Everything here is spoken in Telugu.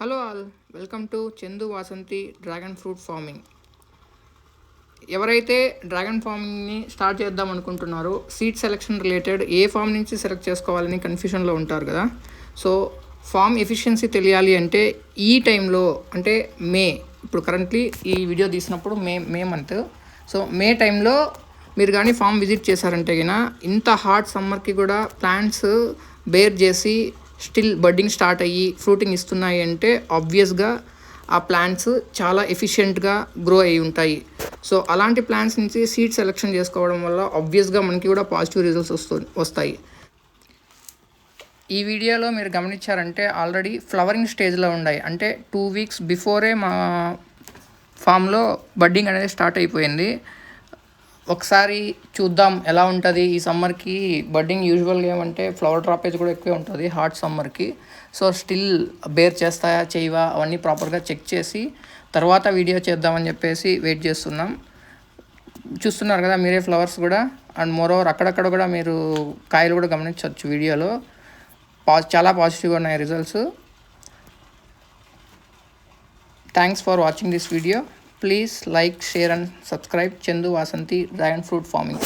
Hello all, welcome to Chandu Vasanthi dragon fruit farming. ఎవరైతే డ్రాగన్ ఫార్మింగ్ని స్టార్ట్ చేద్దాం అనుకుంటున్నారో సీడ్ సెలెక్షన్ రిలేటెడ్ ఏ ఫామ్ నుంచి సెలెక్ట్ చేసుకోవాలని కన్ఫ్యూషన్లో ఉంటారు కదా. సో ఫామ్ ఎఫిషియన్సీ తెలియాలి అంటే ఈ టైంలో అంటే ఇప్పుడు కరెంట్లీ ఈ వీడియో తీసినప్పుడు మే మంత్. సో మే టైంలో మీరు కానీ ఫామ్ విజిట్ చేశారంటే కన్నా ఇంత హాట్ సమ్మర్కి కూడా ప్లాంట్స్ బేర్ చేసి స్టిల్ బడ్డింగ్ స్టార్ట్ అయ్యి ఫ్రూటింగ్ ఇస్తున్నాయి అంటే ఆబ్వియస్గా ఆ ప్లాంట్స్ చాలా ఎఫిషియెంట్గా గ్రో అయ్యి ఉంటాయి. సో అలాంటి ప్లాంట్స్ నుంచి సీడ్ సెలెక్షన్ చేసుకోవడం వల్ల ఆబ్వియస్గా మనకి కూడా పాజిటివ్ రిజల్ట్స్ వస్తాయి. ఈ వీడియోలో మీరు గమనించారంటే ఆల్రెడీ ఫ్లవరింగ్ స్టేజ్లో ఉన్నాయి, అంటే 2 వీక్స్ బిఫోరే మా ఫామ్లో బడ్డింగ్ అనేది స్టార్ట్ అయిపోయింది. ఒకసారి చూద్దాం ఎలా ఉంటుంది ఈ సమ్మర్కి బడ్డింగ్. యూజువల్గా ఏమంటే ఫ్లవర్ డ్రాపేజ్ కూడా ఎక్కువే ఉంటుంది హాట్ సమ్మర్కి. సో స్టిల్ బేర్ చేస్తాయా చేయవా అవన్నీ ప్రాపర్గా చెక్ చేసి తర్వాత వీడియో చేద్దామని చెప్పేసి వెయిట్ చేస్తున్నాం. చూస్తున్నారు కదా మీరే ఫ్లవర్స్ కూడా, అండ్ మోరోవర్ అక్కడక్కడ కూడా మీరు కాయలు కూడా గమనించవచ్చు వీడియోలో. చాలా పాజిటివ్గా ఉన్నాయి results. Thanks for watching this video. Please like, share and subscribe Chandu Vasanti Dragon Fruit Farming.